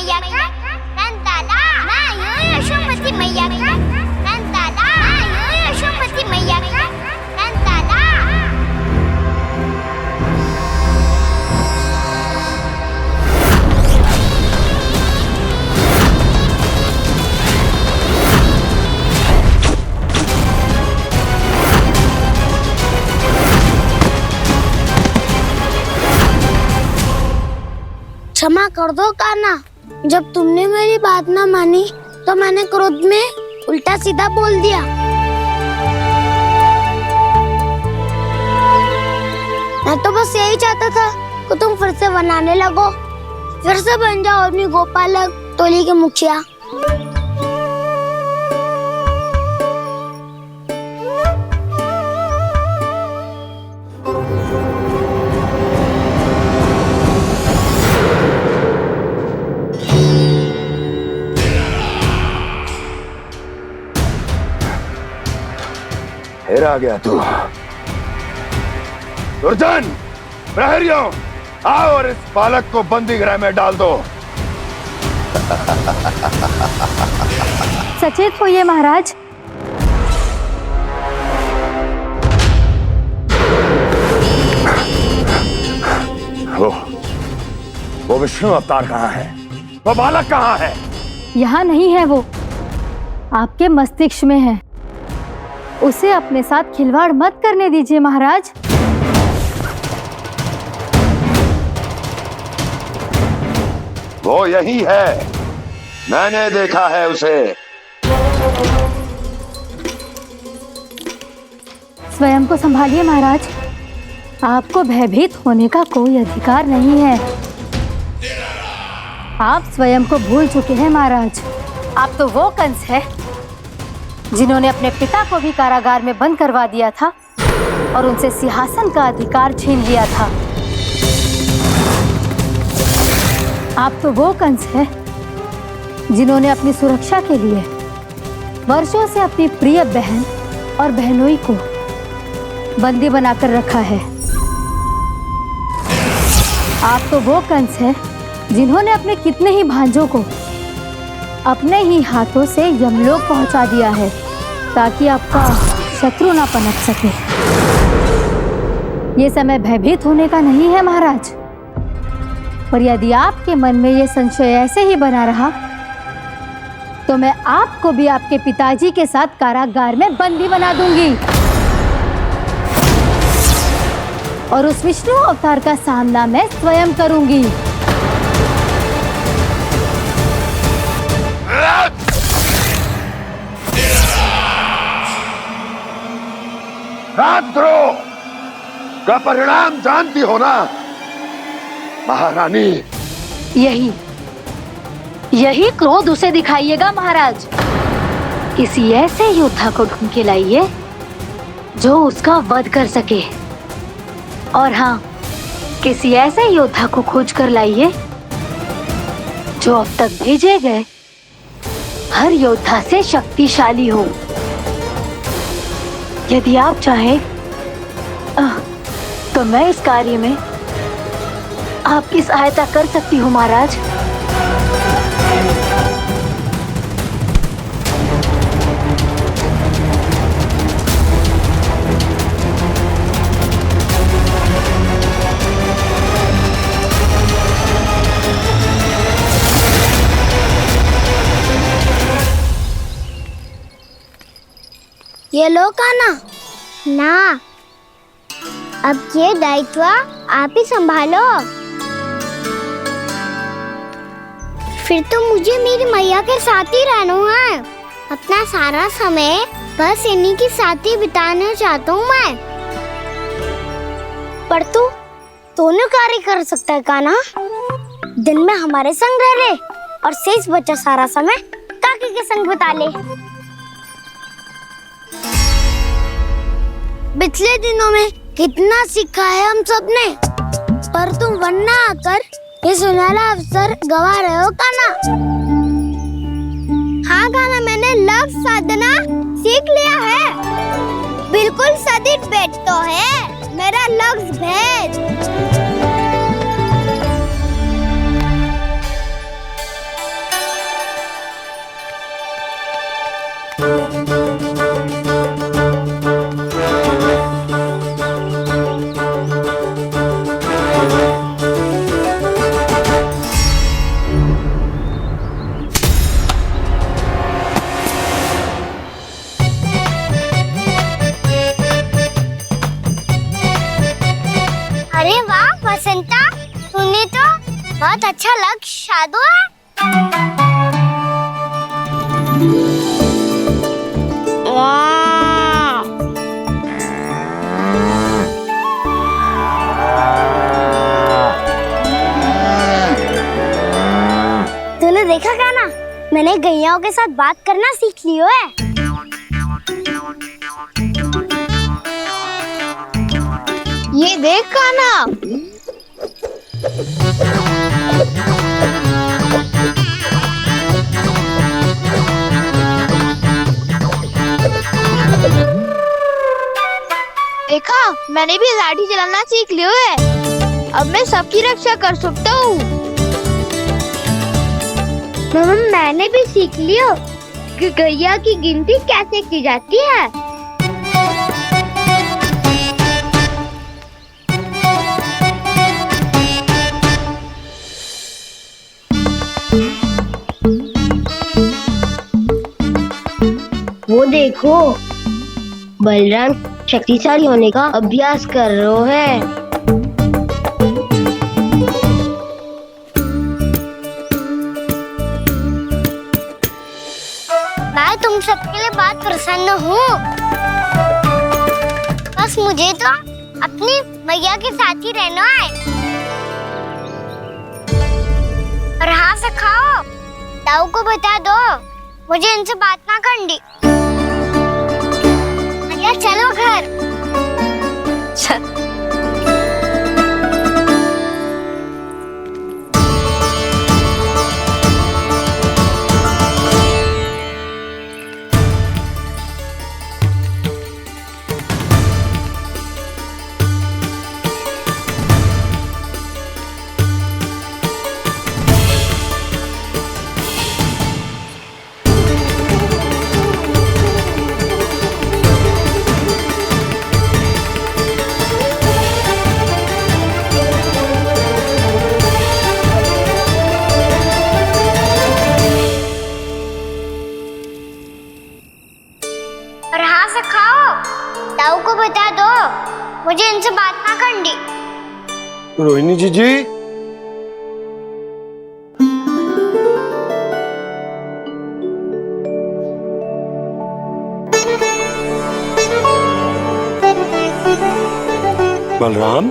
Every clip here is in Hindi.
मैया का संताला, मैं हूँ यशोमती मैया का संताला, मैं हूँ यशोमती मैया का संताला। क्षमा कर दो कान्हा, जब तुमने मेरी बात ना मानी तो मैंने क्रोध में उल्टा सीधा बोल दिया। मैं तो बस यही चाहता था कि तुम फिर से बनाने लगो, फिर से बन जाओ अपनी गोपालक टोली के मुखिया। फिर आ गया तू। दुर्जन, प्रहरियों, आओ और इस बालक को बंदी गृह में डाल दो। सचेत होइए महाराज। वो विष्णु अवतार कहाँ है? वो बालक कहाँ है? यहाँ नहीं है, वो आपके मस्तिष्क में है। उसे अपने साथ खिलवाड़ मत करने दीजिए महाराज। वो यही है, मैंने देखा है उसे। स्वयं को संभालिए महाराज, आपको भयभीत होने का कोई अधिकार नहीं है। आप स्वयं को भूल चुके हैं महाराज। आप तो वो कंस है जिन्होंने अपने पिता को भी कारागार में बंद करवा दिया था और उनसे सिंहासन का अधिकार छीन लिया था। आप तो वो कंस है जिन्होंने अपनी सुरक्षा के लिए वर्षों से अपनी प्रिय बहन और बहनोई को बंदी बनाकर रखा है। आप तो वो कंस है जिन्होंने अपने कितने ही भांजों को अपने ही हाथों से यमलोक पहुंचा दिया है ताकि आपका शत्रु ना पनप सके। ये समय भयभीत होने का नहीं है महाराज, पर यदि आपके मन में ये संशय ऐसे ही बना रहा तो मैं आपको भी आपके पिताजी के साथ कारागार में बंदी बना दूंगी और उस विष्णु अवतार का सामना मैं स्वयं करूंगी। राजद्रोह का परिणाम जानती हो ना महारानी? यही क्रोध उसे दिखाइएगा महाराज। किसी ऐसे योद्धा को ढूंढ के लाइए जो उसका वध कर सके, और हाँ, किसी ऐसे योद्धा को खोज कर लाइए जो अब तक भेजे गए हर योद्धा से शक्तिशाली हो। यदि आप चाहें तो मैं इस कार्य में आपकी सहायता कर सकती हूँ महाराज। ये लो कान्हा। ना, अब ये दायित्व आप ही संभालो। फिर तो मुझे मेरी मैया के साथ ही रहना है। अपना सारा समय बस इन्हीं के साथ ही बिताना चाहता हूँ मैं। पर तू दोनों कार्य कर सकता है कान्हा। दिन में हमारे संग रह ले और शेष बचा सारा समय काकी के संग बिता ले। पिछले दिनों में कितना सीखा है हम सबने, पर तुम वरना आकर ये सुनहरा अवसर गवा रहे हो कान्हा। हाँ कान्हा, मैंने लक्ष्य साधना सीख लिया है। बिल्कुल सदित भेज तो है मेरा लक्ष्य भेज। अच्छा लग शादो है। वाह। तूने देखा कान्हा, मैंने गैयाओं के साथ बात करना सीख लियो है। ये देख कान्हा। देखा, मैंने भी लाठी चलाना सीख लियो है। अब मैं सबकी रक्षा कर सकता हूँ। मैंने भी सीख लियो कि गैया की गिनती कैसे की जाती है। वो देखो, बलराम शक्तिशाली होने का अभ्यास कर रहे हैं। मैं तुम सबके लिए बहुत प्रसन्न हूँ। बस मुझे तो अपनी मैया के साथ ही रहना है। और हाँ से खाओ, ताऊ को बता दो मुझे इनसे बात ना करनी। मैया चलो घर। और हाँ से खाओ, ताऊ को बता दो मुझे इनसे बात ना करनी। रोहिणी जी बलराम,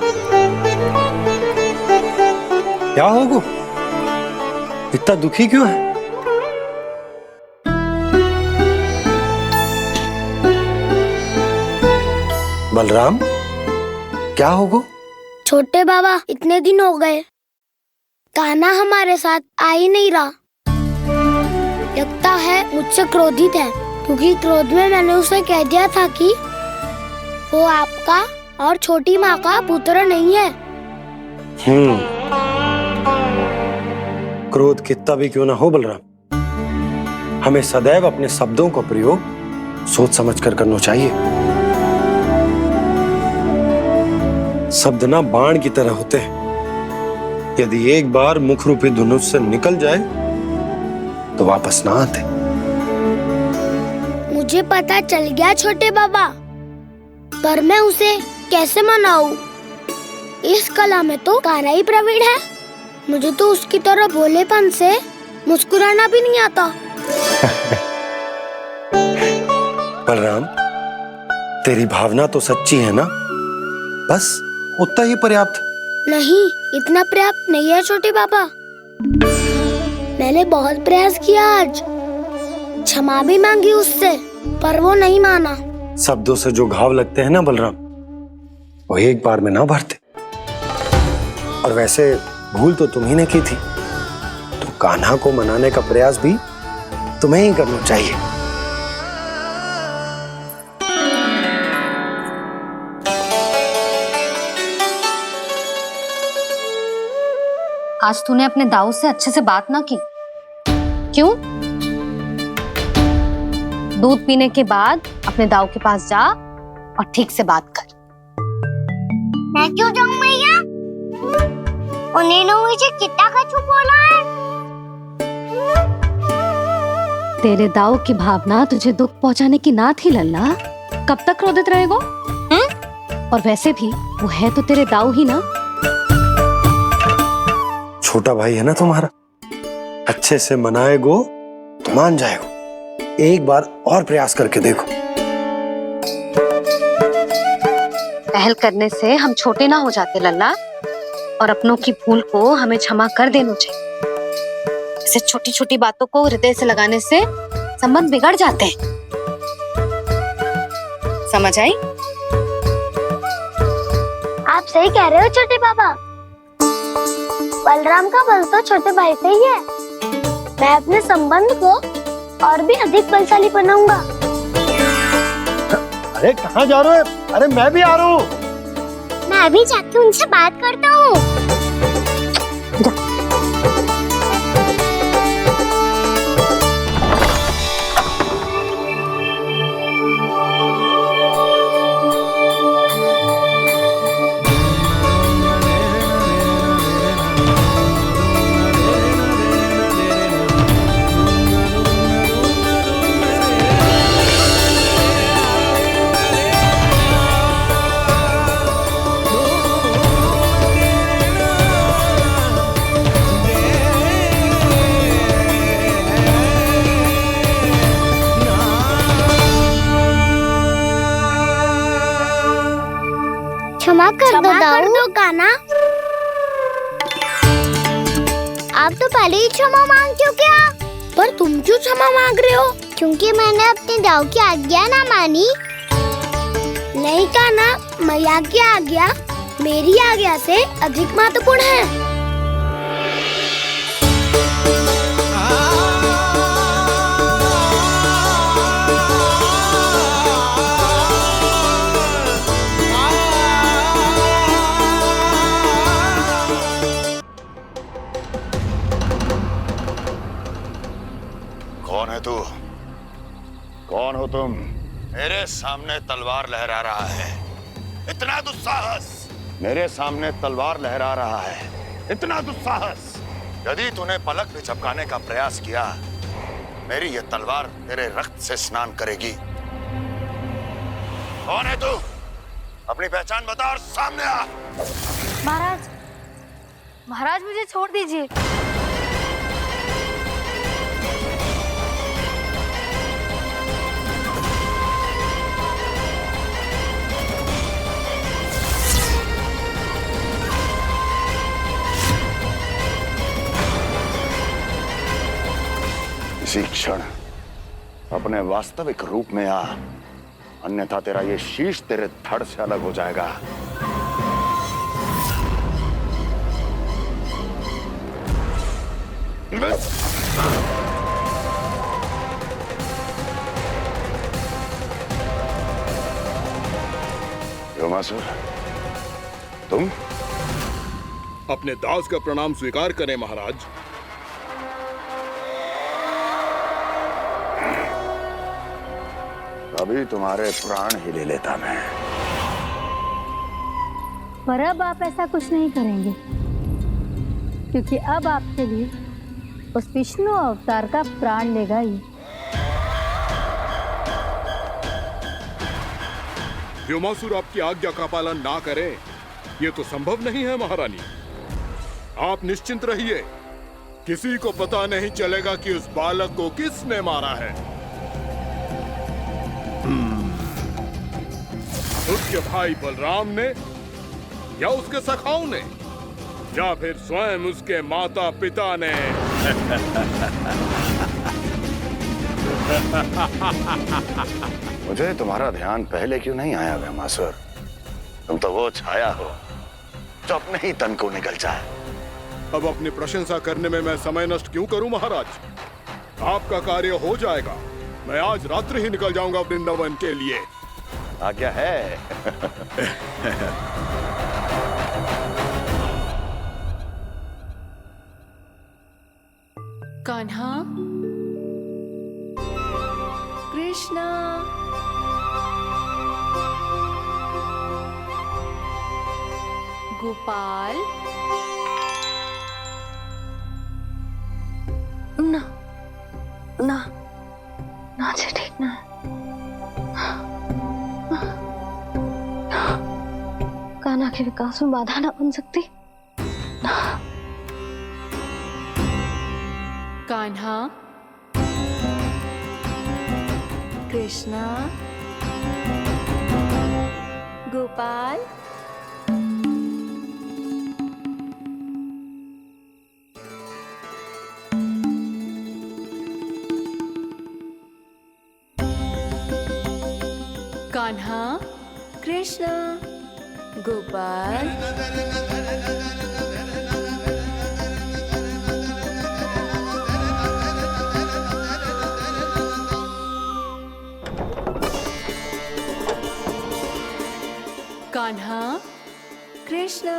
क्या होगा? इतना दुखी क्यों है? बलराम, क्या होगा? छोटे बाबा, इतने दिन हो गए, कान्हा हमारे साथ आ ही नहीं रहा। लगता है मुझसे क्रोधित है, क्योंकि क्रोध में मैंने उसे कह दिया था कि वो आपका और छोटी माँ का पुत्र नहीं है। क्रोध कितना भी क्यों ना हो बलराम, हमें सदैव अपने शब्दों का प्रयोग सोच समझ कर करना चाहिए। शब्द ना बाण की तरह होते हैं, यदि एक बार मुख रूपी धनुष से निकल जाए तो वापस ना आते। मुझे पता चल गया छोटे बाबा, पर मैं उसे कैसे मनाऊं? इस कला में तो कान्हा ही प्रवीण है। मुझे तो उसकी तरह भोलेपन से मुस्कुराना भी नहीं आता। बलराम, तेरी भावना तो सच्ची है ना, बस उतना ही पर्याप्त। नहीं, इतना पर्याप्त नहीं है छोटे बाबा। मैंने बहुत प्रयास किया आज, क्षमा भी मांगी उससे, पर वो नहीं माना। शब्दों से जो घाव लगते हैं ना बलराम, वो एक बार में ना भरते। और वैसे भूल तो तुम्ही ने की थी, तो कान्हा को मनाने का प्रयास भी तुम्हें ही करना चाहिए। आज तूने अपने दाऊ से अच्छे से बात ना की, क्यों? दूध पीने के बाद अपने दाऊ के पास जा और ठीक से बात कर। मैं क्यों जाऊं मैया? उन्होंने मुझे कितना कछु बोला है। तेरे दाऊ की भावना तुझे दुख पहुंचाने की ना थी लल्ला। कब तक क्रोधित रहेगो? और वैसे भी वो है तो तेरे दाऊ ही ना। छोटा भाई है ना तुम्हारा, अच्छे से मनाएगो तो मान जाएगो। एक बार और प्रयास करके देखो। पहल करने से हम छोटे ना हो जाते लल्ला, और अपनों की भूल को हमें क्षमा कर देना चाहिए। ऐसे छोटी छोटी बातों को हृदय से लगाने से संबंध बिगड़ जाते हैं। समझ आई? आप सही कह रहे हो छोटे पापा। बलराम का बल तो छोटे भाई से ही है। मैं अपने संबंध को और भी अधिक बलशाली बनाऊंगा। अरे कहाँ जा रहे हो? अरे मैं भी आ रहा हूँ। मैं अभी जाके उनसे बात करता हूँ। क्षमा कर दो कान्हा। आप तो पहले ही क्षमा मांग चुके हो। पर तुम क्यों क्षमा मांग रहे हो? क्योंकि मैंने अपने दाऊ की आज्ञा ना मानी। नहीं कान्हा, मैया की आज्ञा मेरी आज्ञा से अधिक महत्वपूर्ण है। कौन है तू? कौन हो तुम? मेरे सामने तलवार लहरा रहा है, इतना दुस्साहस! मेरे सामने तलवार लहरा रहा है, इतना दुस्साहस! यदि तूने पलक भी झपकाने का प्रयास किया, मेरी ये तलवार तेरे रक्त से स्नान करेगी। कौन है तू? अपनी पहचान बता और सामने आ। महाराज, महाराज मुझे छोड़ दीजिए। इसी क्षण अपने वास्तविक रूप में आ, अन्यथा तेरा ये शीश तेरे धड़ से अलग हो जाएगा। व्योमासुर, तुम? अपने दास का प्रणाम स्वीकार करें महाराज। अभी तुम्हारे प्राण ही ले लेता मैं। पर अब आप ऐसा कुछ नहीं करेंगे, क्योंकि अब आपके लिए उस विष्णु अवतार का प्राण लेगा ही। व्योमासुर आपकी आज्ञा का पालन ना करें, ये तो संभव नहीं है महारानी। आप निश्चिंत रहिए, किसी को पता नहीं चलेगा कि उस बालक को किसने मारा है। उसके भाई बलराम ने, या उसके सखाओं ने, या फिर स्वयं उसके माता पिता ने। मुझे तुम्हारा ध्यान पहले क्यों नहीं आया व्योमासुर? तुम तो वो छाया हो जो अपने ही तन को निगल जाए। अब अपनी प्रशंसा करने में मैं समय नष्ट क्यों करूं महाराज? आपका कार्य हो जाएगा। मैं आज रात्रि ही निकल जाऊंगा वृंदावन के लिए। आज्ञा है। कान्हा, कृष्णा, गोपाल। ना ना ना जी, ठीक ना। कान्हा के विकास में बाधा ना बन सकती। कान्हा, कृष्णा, गोपाल, कान्हा, कृष्णा, गोपाल, कान्हा, कृष्णा,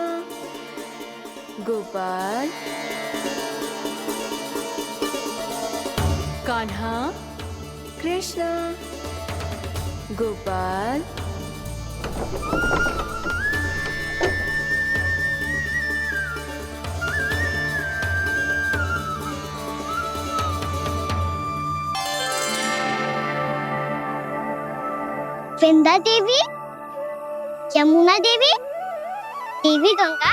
गोपाल, कान्हा, कृष्णा, गोपाल, वृंदा देवी, यमुना देवी, देवी गंगा,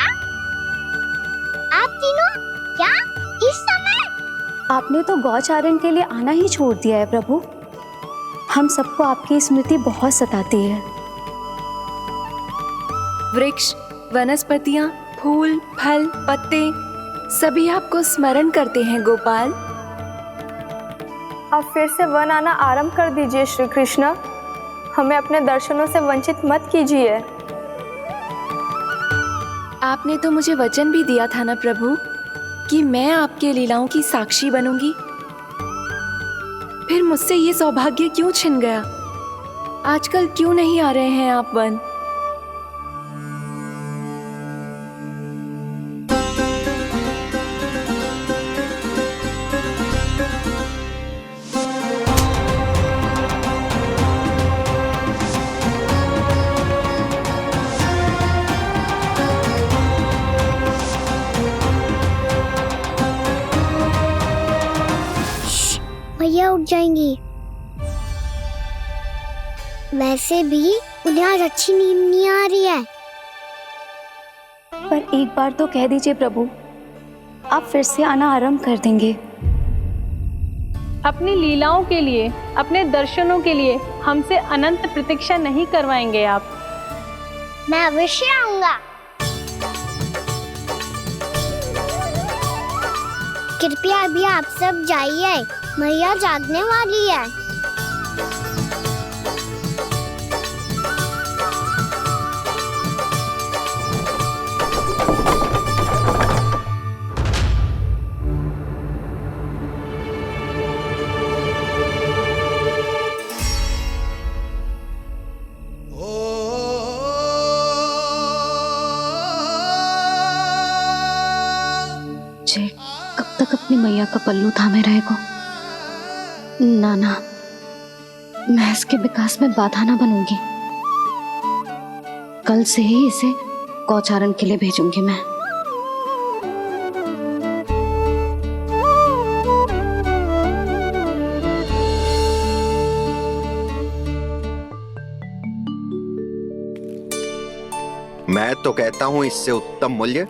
आप तीनों क्या इस समय? आपने तो गौचारण के लिए आना ही छोड़ दिया है प्रभु। हम सबको आपकी स्मृति बहुत सताती है। वृक्ष, वनस्पतियां, फूल, फल, पत्ते सभी आपको स्मरण करते हैं गोपाल। अब फिर से वन आना आरंभ कर दीजिए श्री कृष्ण। हमें अपने दर्शनों से वंचित मत कीजिए। आपने तो मुझे वचन भी दिया था ना प्रभु कि मैं आपके लीलाओं की साक्षी बनूंगी। फिर मुझसे ये सौभाग्य क्यों छिन गया? आजकल क्यों नहीं आ रहे हैं आप वन? भैया उठ जाएंगी। वैसे भी उन्हें आज अच्छी नींद नहीं आ रही है। पर एक बार तो कह दीजिए प्रभु, आप फिर से आना आरंभ कर देंगे। अपनी लीलाओं के लिए, अपने दर्शनों के लिए हमसे अनंत प्रतीक्षा नहीं करवाएंगे आप? मैं अवश्य आऊंगा। कृपया अभी आप सब जाइए, मैया जागने वाली है। जय कब तक अपनी मैया का पल्लू थामे रहेगा? ना ना, मैं इसके विकास में बाधा ना बनूंगी। कल से ही इसे गौचारण के लिए भेजूंगी मैं। मैं तो कहता हूँ इससे उत्तम मूल्य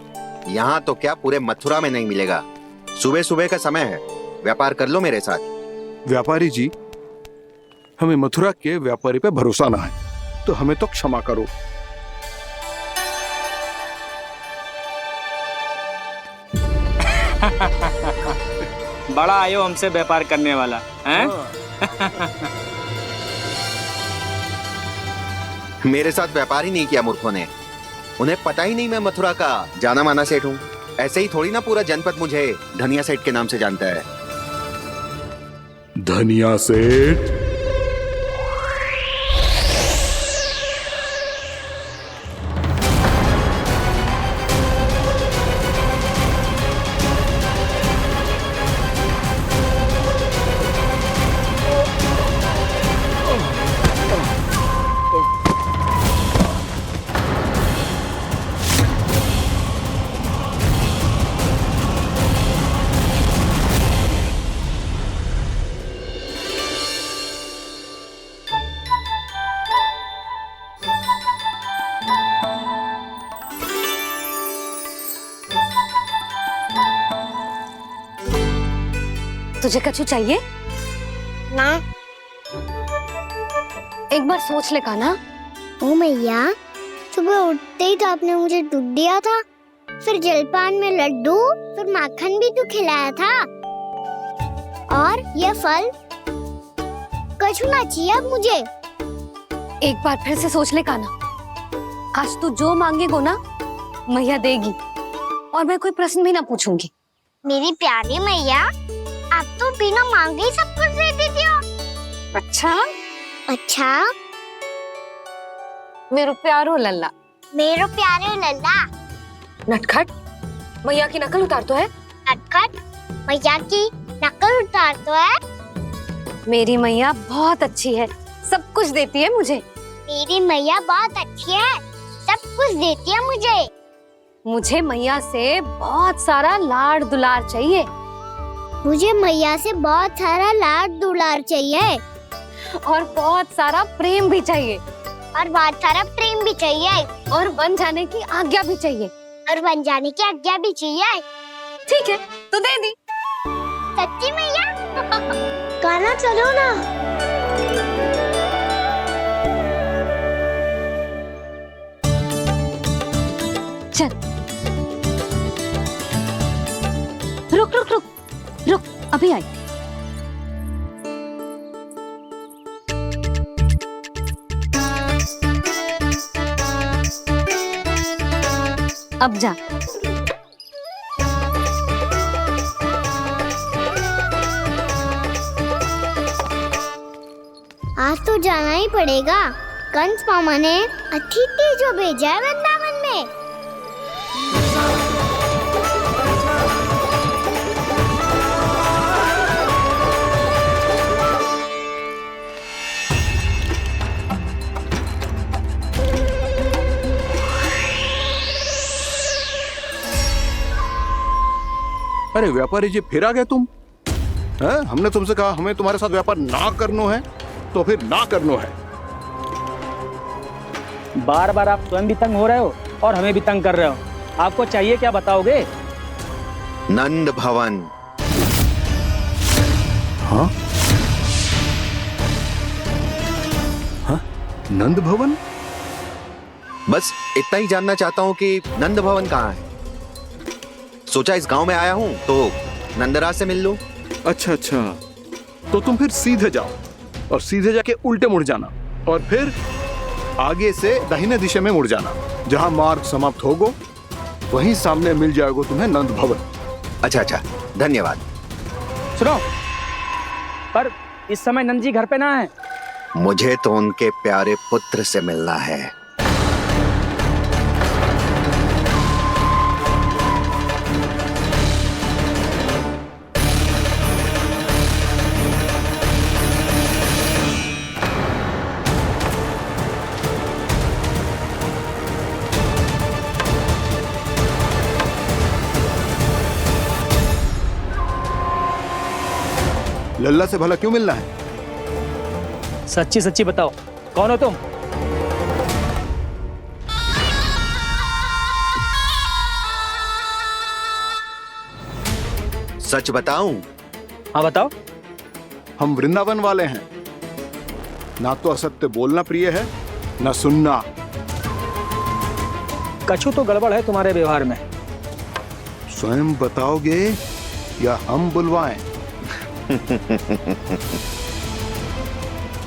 यहाँ तो क्या पूरे मथुरा में नहीं मिलेगा। सुबह सुबह का समय है, व्यापार कर लो मेरे साथ। व्यापारी जी, हमें मथुरा के व्यापारी पे भरोसा ना है, तो हमें तो क्षमा करो। बड़ा आयो हमसे व्यापार करने वाला हैं? मेरे साथ व्यापार ही नहीं किया मूर्खों ने। उन्हें पता ही नहीं मैं मथुरा का जाना माना सेठ हूँ। ऐसे ही थोड़ी ना पूरा जनपद मुझे धनिया सेठ के नाम से जानता है। धनिया सेठ? तुझे कछु चाहिए ना। एक बार सोच ले कान्हा। ओ मैया, सुबह उठते ही तो आपने मुझे दूध दिया था, फिर जलपान में लड्डू, फिर माखन भी तो खिलाया था, और ये फल कछु ना चाहिए अब मुझे। एक बार फिर से सोच ले कान्हा, आज तू जो मांगेगो ना मैया देगी, और मैं कोई प्रश्न भी ना पूछूंगी। मेरी प्यारी मैया, आप तो बिना मांगे ही सब कुछ दे देती हो। अच्छा अच्छा, मेरो प्यारो लल्ला। मेरो प्यारे लल्ला। नटखट, मैया की नकल उतार तो है। नटखट, मैया की नकल उतार तो है। मेरी मैया बहुत अच्छी है, सब कुछ देती है मुझे। मेरी मैया बहुत अच्छी है, सब कुछ देती है मुझे। मुझे मैया से बहुत सारा लाड दुलार चाहिए। मुझे मैया से बहुत सारा लाड दुलार चाहिए, और बहुत सारा प्रेम भी चाहिए, और बहुत सारा प्रेम भी चाहिए, और बन जाने की आज्ञा भी चाहिए, और बन जाने की आज्ञा भी चाहिए। ठीक है, तो दे दी। सच्ची मैया? गाना चलो ना। चल, रुक रुक रुक रुक, अभी आई। अब जा। आज तो जाना ही पड़ेगा, कंस मामा ने अतिथि जो भेजा है वृंदावन में। अरे व्यापारी जी, फिर आ गए तुम? हैं? हमने तुमसे कहा हमें तुम्हारे साथ व्यापार ना करना है, तो फिर ना करना है। बार बार आप स्वयं भी तंग हो रहे हो और हमें भी तंग कर रहे हो। आपको चाहिए क्या, बताओगे? नंद भवन। हाँ? हाँ? नंद भवन? बस इतना ही जानना चाहता हूँ कि नंद भवन कहाँ है। सोचा इस गांव में आया हूँ तो नंदराज से मिल लूं। अच्छा अच्छा, तो तुम फिर सीधे जाओ और सीधे जाके उल्टे मुड़ जाना, और फिर आगे से दाहिने दिशा में मुड़ जाना। जहाँ मार्ग समाप्त होगा वहीं सामने मिल जाएगा तुम्हें नंद भवन। अच्छा अच्छा, धन्यवाद। सुनो, पर इस समय नंद जी घर पे ना है। मुझे तो उनके प्यारे पुत्र से मिलना है। लल्ला से भला क्यों मिलना है? सच्ची सच्ची बताओ, कौन हो तुम? सच बताऊं? हाँ बताओ। हम वृंदावन वाले हैं। ना तो असत्य बोलना प्रिय है, ना सुनना। कछु तो गड़बड़ है तुम्हारे व्यवहार में। स्वयं बताओगे या हम बुलवाएं?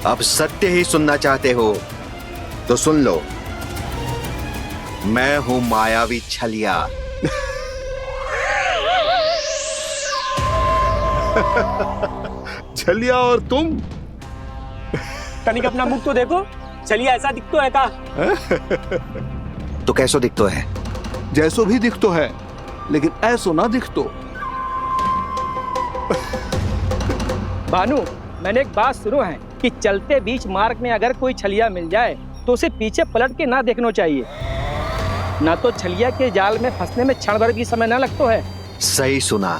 अब सत्य ही सुनना चाहते हो तो सुन लो। मैं हूं मायावी छलिया। छलिया और तुम? तनिक अपना मुख तो देखो, चलिए ऐसा दिखतो है का? तो कैसो दिखतो है? जैसो भी दिखतो है, लेकिन ऐसो ना दिखतो। भानु, मैंने एक बात सुनो है कि चलते बीच मार्ग में अगर कोई छलिया मिल जाए तो उसे पीछे पलट के ना देखना चाहिए, ना तो छलिया के जाल में फंसने में क्षण भर भी समय ना लगता है। सही सुना।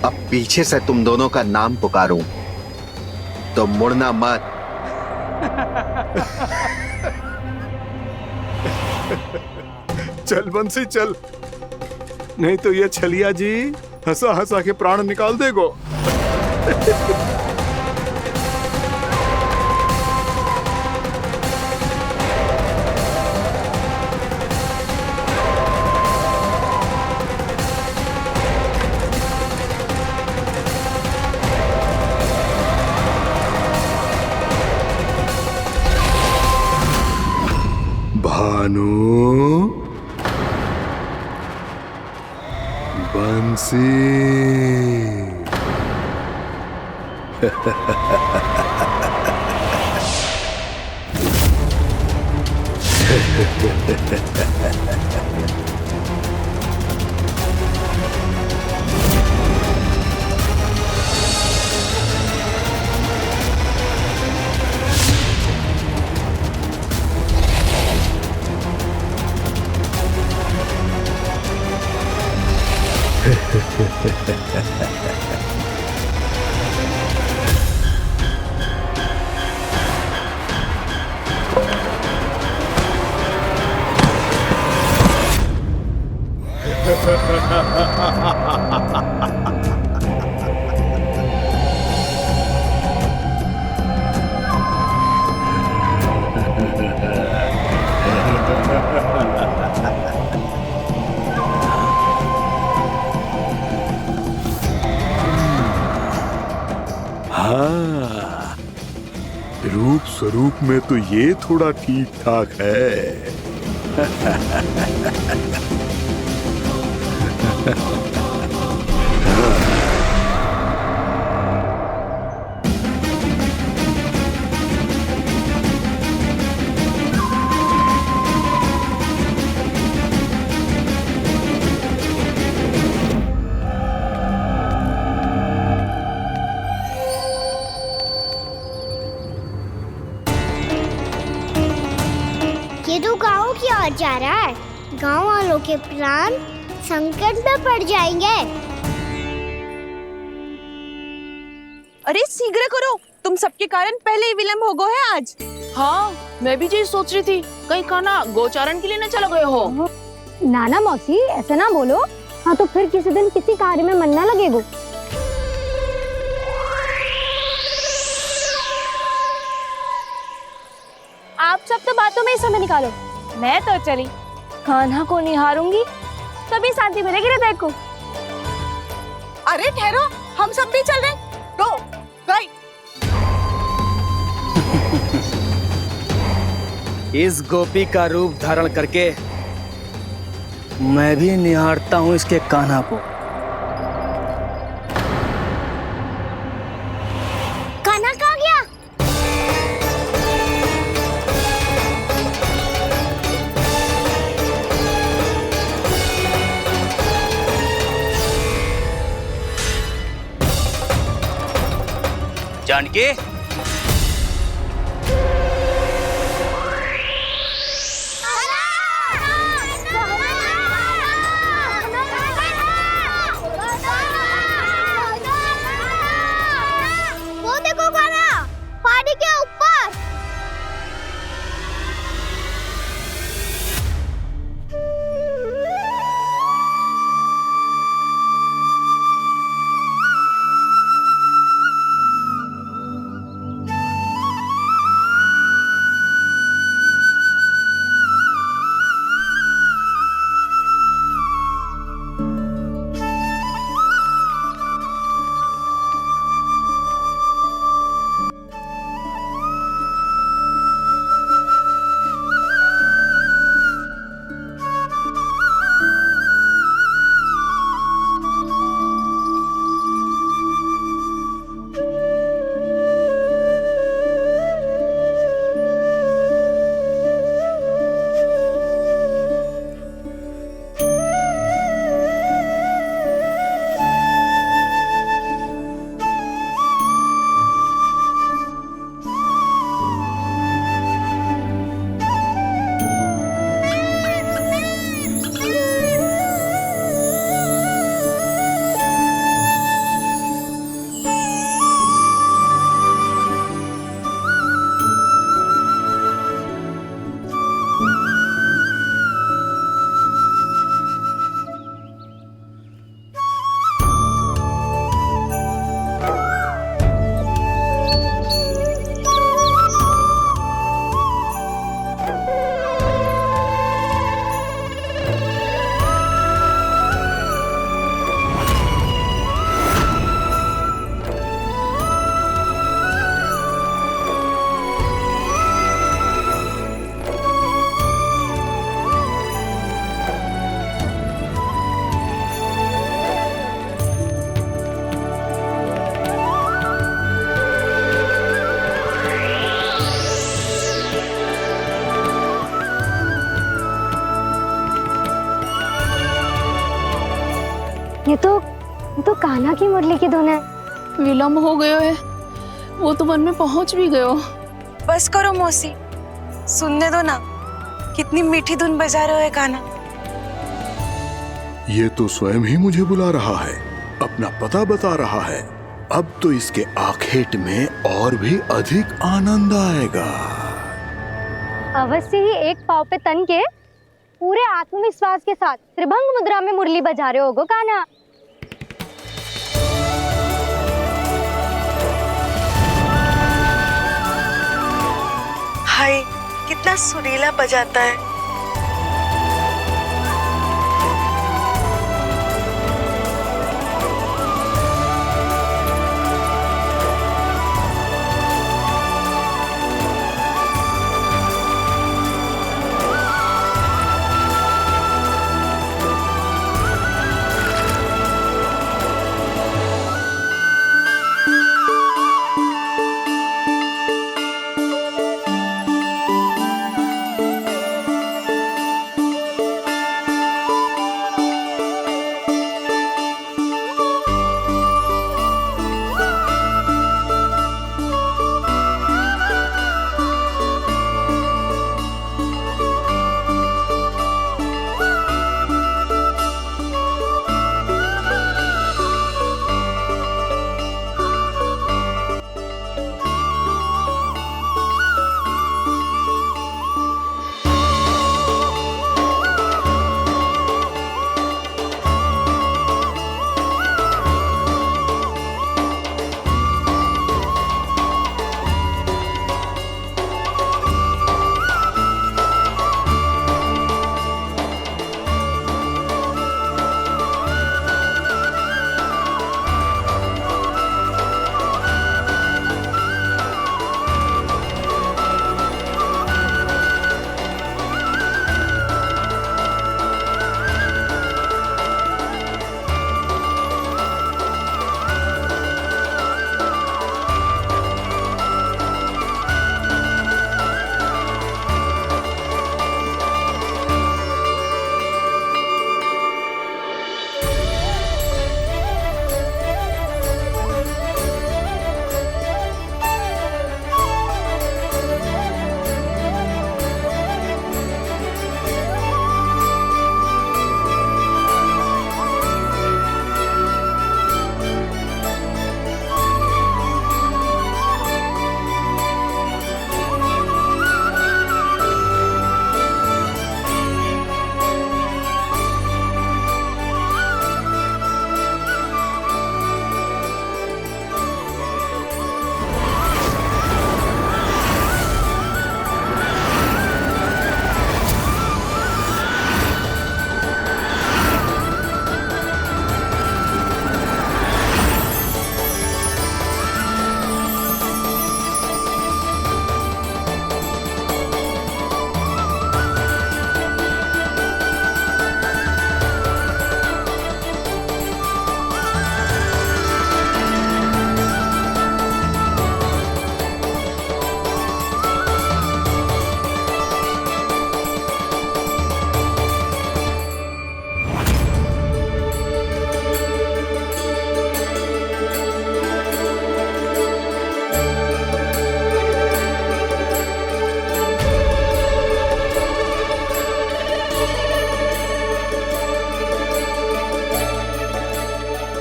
अब पीछे से तुम दोनों का नाम पुकारूं तो मुड़ना मत। चल बंसी चल, नहीं तो ये छलिया जी हंसा हंसा के प्राण निकाल देगो। भानु, बंसी। हाँ, रूप स्वरूप में तो ये थोड़ा ठीक ठाक है। ये तो गाँव की ओर जा रहा है। गाँव वालों के प्राण संकट में पड़ जाएंगे। अरे शीघ्र करो, तुम सबके कारण पहले ही विलंब हो गया है आज। हाँ, मैं भी यही सोच रही थी, कहीं खाना गोचारण के लिए न चले गए हो। नाना मौसी ऐसे ना बोलो। हाँ तो फिर किसी दिन किसी कार्य में मन ना लगेगा। आप सब तो बातों में ही समय निकालो। मैं तो चली, कान्हा को निहारूंगी तभी शांति मिलेगी हृदय को। अरे ठहरो, हम सब भी चल रहे। रो, गई। इस गोपी का रूप धारण करके मैं भी निहारता हूँ इसके कान्हा को। कान्हा कहाँ गया? जानकी, वो देखो कान्हा, पहाड़ी के ऊपर। कान्हा की मुरली की धुन है। विलम्ब हो गयो है, वो तो वन में पहुंच भी गयो। बस करो मौसी, सुनने दो ना, कितनी मीठी धुन बजा रहे हो कान्हा। ये तो स्वयं ही मुझे बुला रहा है, अपना पता बता रहा है। अब तो इसके आखेट में और भी अधिक आनंद आएगा। अवश्य ही एक पाव पे तन के पूरे आत्मविश्वास के साथ त्रिभंग मुद्रा में मुरली बजा रहे होगो कान्हा। हाय, कितना सुरीला बजाता है।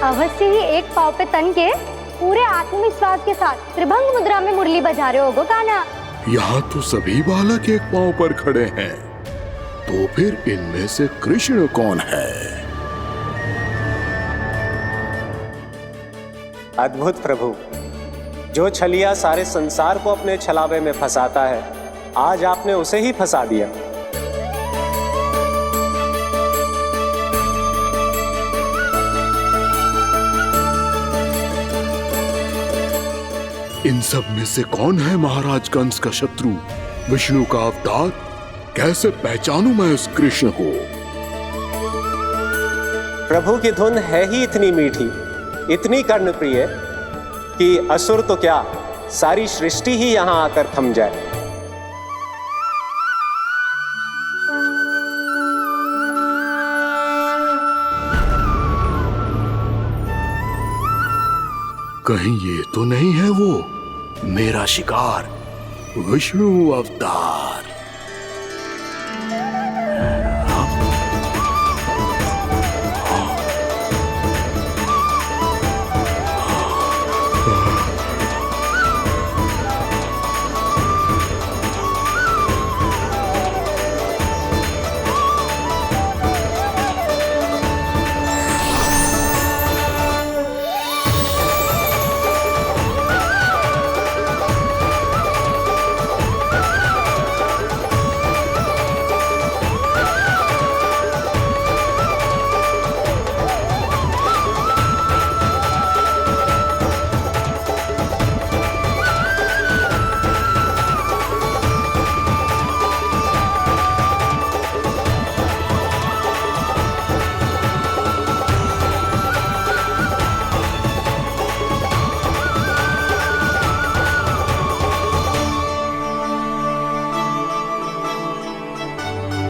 अवश्य ही एक पाव पे तन के पूरे आत्मविश्वास के साथ त्रिभंग मुद्रा में मुरली बजा रहे होगो कान्हा। यहाँ तो सभी बालक एक पांव पर खड़े हैं, तो फिर इनमें से कृष्ण कौन है? अद्भुत प्रभु, जो छलिया सारे संसार को अपने छलावे में फंसाता है, आज आपने उसे ही फंसा दिया। इन सब में से कौन है महाराज कंस का शत्रु, विष्णु का अवतार? कैसे पहचानूं मैं उस कृष्ण को? प्रभु की धुन है ही इतनी मीठी, इतनी कर्णप्रिय कि असुर तो क्या, सारी सृष्टि ही यहां आकर थम जाए। कहीं ये तो नहीं है वो मेरा शिकार विष्णु अवतार?